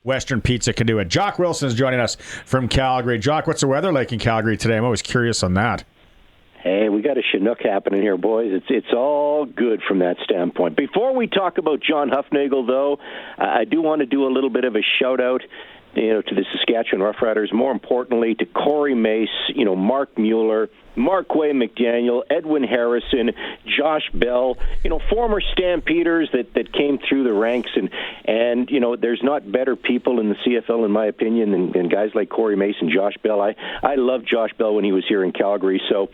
Western Pizza can do it. Jock Wilson is joining us from Calgary. Jock, what's the weather like in Calgary today? I'm always curious on that. Hey, we got a Chinook happening here, boys. It's all good from that standpoint. Before we talk about John Hufnagel, though, I do want to do a little bit of a shout-out to the Saskatchewan Roughriders, more importantly to Corey Mace, Mark Mueller, Markway McDaniel, Edwin Harrison, Josh Bell, former Stampeders that came through the ranks, and there's not better people in the CFL, in my opinion, than guys like Corey Mace and Josh Bell. I loved Josh Bell when he was here in Calgary, so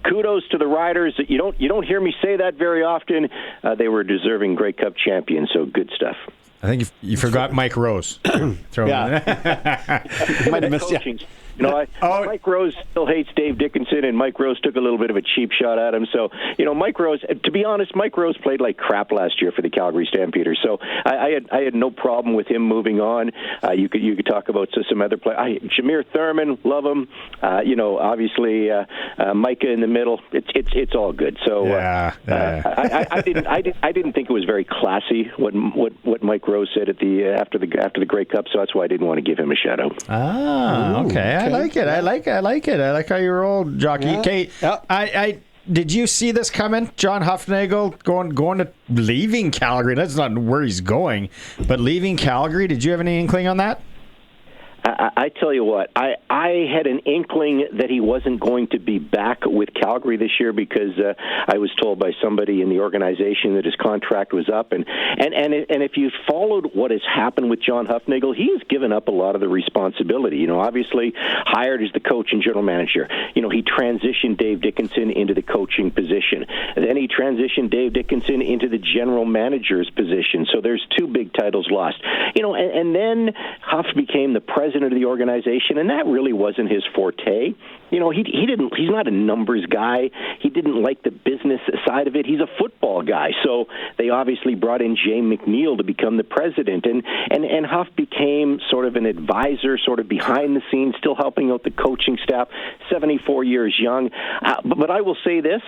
kudos to the Riders. You don't hear me say that very often. They were deserving Grey Cup champions, so good stuff. I think you forgot Mike Rose. Yeah. Might have missed you. Mike Rose still hates Dave Dickinson, and Mike Rose took a little bit of a cheap shot at him. So, Mike Rose, to be honest, Mike Rose played like crap last year for the Calgary Stampeders. So I had no problem with him moving on. You could talk about some other players. Jameer Thurman, love him. Obviously Micah in the middle. It's all good. So I didn't think it was very classy what Mike Rose said after the Grey Cup. So that's why I didn't want to give him a shout out. Okay. I like it. I like how you roll, Jockey. Yeah. Okay, I did you see this coming? John Hufnagel going to leaving Calgary. That's not where he's going, but leaving Calgary. Did you have any inkling on that? I tell you what, I had an inkling that he wasn't going to be back with Calgary this year because I was told by somebody in the organization that his contract was up. And if you followed what has happened with John Hufnagel, he's given up a lot of the responsibility. Obviously hired as the coach and general manager. He transitioned Dave Dickinson into the coaching position. Then he transitioned Dave Dickinson into the general manager's position. So there's two big titles lost. And then Huff became the president of the organization, and that really wasn't his forte. He didn't. He's not a numbers guy. He didn't like the business side of it. He's a football guy. So they obviously brought in Jay McNeil to become the president, and Huff became sort of an advisor, sort of behind the scenes, still helping out the coaching staff. 74 years young, but I will say this: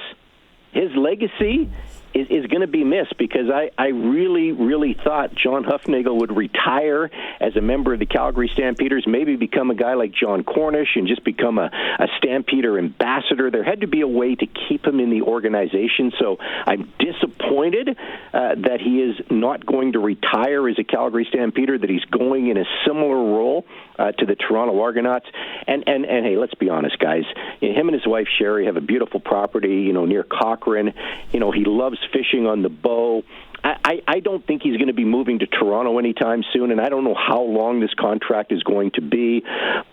his legacy is going to be missed because I really, really thought John Hufnagel would retire as a member of the Calgary Stampeders, maybe become a guy like John Cornish and just become a Stampeder ambassador. There had to be a way to keep him in the organization, so I'm disappointed that he is not going to retire as a Calgary Stampeder, that he's going in a similar role to the Toronto Argonauts. And hey, let's be honest, guys. Him and his wife, Sherry, have a beautiful property, near Cochrane. He loves fishing on the Bow. I don't think he's going to be moving to Toronto anytime soon, and I don't know how long this contract is going to be.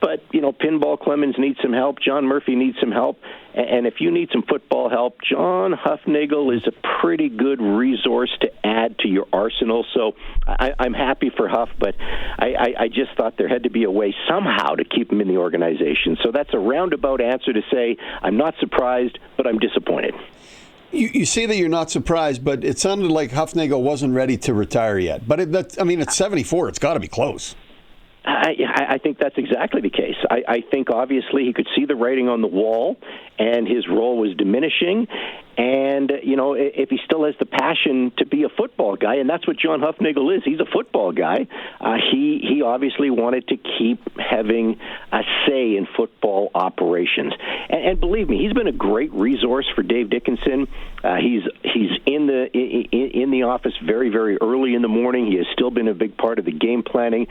But, Pinball Clemens needs some help. John Murphy needs some help. And if you need some football help, John Hufnagel is a pretty good resource to add to your arsenal. So I'm happy for Huff, but I just thought there had to be a way somehow to keep him in the organization. So that's a roundabout answer to say I'm not surprised, but I'm disappointed. You say that you're not surprised, but it sounded like Hufnagel wasn't ready to retire yet. But at 74, it's got to be close. I think that's exactly the case. I think obviously he could see the writing on the wall, and his role was diminishing. And, if he still has the passion to be a football guy, and that's what John Hufnagel is, he's a football guy, he obviously wanted to keep having a say in football operations. And believe me, he's been a great resource for Dave Dickinson. He's in the office very, very early in the morning. He has still been a big part of the game planning.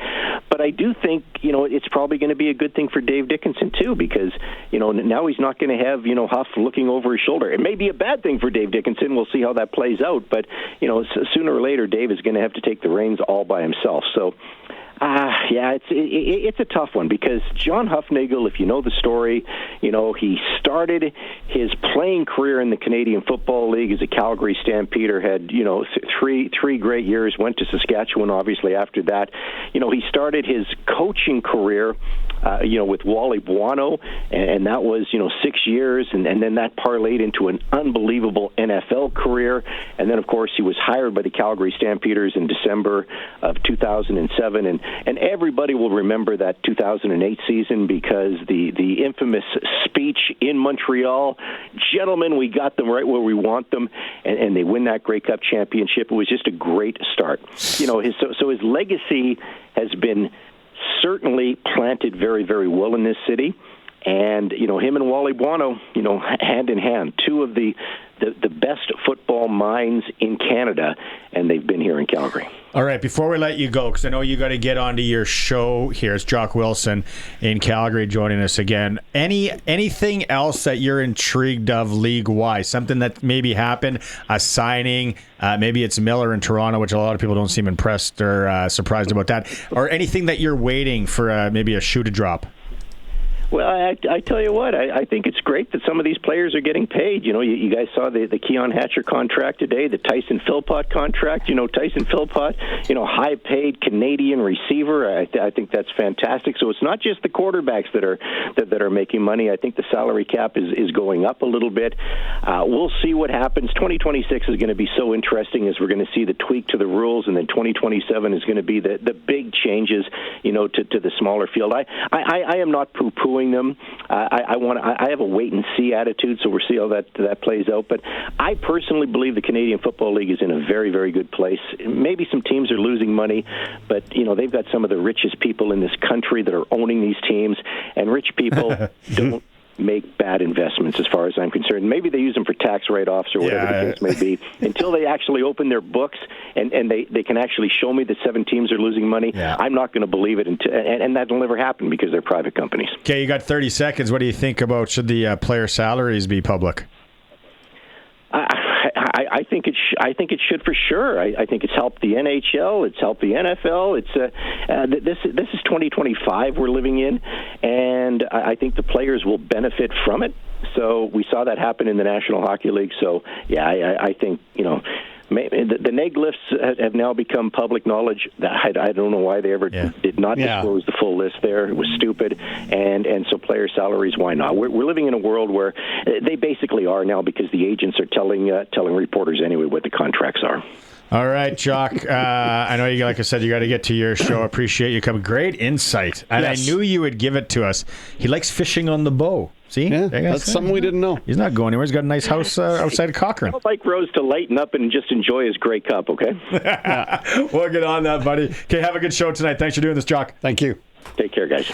But I do think, it's probably going to be a good thing for Dave Dickinson, too, because, now he's not going to have, Huff looking over his shoulder. It may be a bad thing for Dave Dickinson. We'll see how that plays out. But, sooner or later, Dave is going to have to take the reins all by himself. So, it's a tough one because John Hufnagel, if you know the story, he started his playing career in the Canadian Football League as a Calgary Stampeder, had, three great years, went to Saskatchewan, obviously, after that. He started his coaching career, with Wally Buono, and that was, 6 years, and then that parlayed into an unbelievable NFL career. And then, of course, he was hired by the Calgary Stampeders in December of 2007, and everybody will remember that 2008 season because the infamous speech in Montreal, gentlemen, we got them right where we want them, and they win that Grey Cup championship. It was just a great start. His legacy has been certainly planted very, very well in this city. And, him and Wally Buono, hand in hand, two of the best football minds in Canada, and they've been here in Calgary. All right, before we let you go, because I know you got to get onto your show here, it's Jock Wilson in Calgary joining us again. Anything else that you're intrigued of league-wise? Something that maybe happened, a signing, maybe it's Miller in Toronto, which a lot of people don't seem impressed or surprised about that, or anything that you're waiting for maybe a shoe to drop? Well, I tell you what, I think it's great that some of these players are getting paid. You guys saw the Keon Hatcher contract today, the Tyson Philpott contract. Tyson Philpott, high-paid Canadian receiver. I think that's fantastic. So it's not just the quarterbacks that are making money. I think the salary cap is going up a little bit. We'll see what happens. 2026 is going to be so interesting as we're going to see the tweak to the rules, and then 2027 is going to be the big changes, to the smaller field. I am not poo-pooing them. I have a wait and see attitude, so we'll see how that plays out. But I personally believe the Canadian Football League is in a very, very good place. Maybe some teams are losing money, but they've got some of the richest people in this country that are owning these teams, and rich people don't make bad investments as far as I'm concerned. Maybe they use them for tax write-offs or whatever the case may be. Until they actually open their books and they can actually show me that 7 teams are losing money, I'm not going to believe it, and that'll never happen because they're private companies. Okay, you got 30 seconds. What do you think about should the player salaries be public? I think it should for sure. I think it's helped the NHL. It's helped the NFL. This is 2025 we're living in, and I think the players will benefit from it. So we saw that happen in the National Hockey League. So I think the neg lifts have now become public knowledge. I don't know why they ever did not disclose the full list there. It was stupid. And so player salaries, why not? We're living in a world where they basically are now because the agents are telling reporters anyway what the contracts are. All right, Jock. I know you, like I said, you got to get to your show. Appreciate you coming. Great insight. And I knew you would give it to us. He likes fishing on the bow. See? Yeah, that's something we didn't know. He's not going anywhere. He's got a nice house outside of Cochrane. I'd like Rose to lighten up and just enjoy his Grey Cup, okay? We'll get on that, buddy. Okay, have a good show tonight. Thanks for doing this, Jock. Thank you. Take care, guys.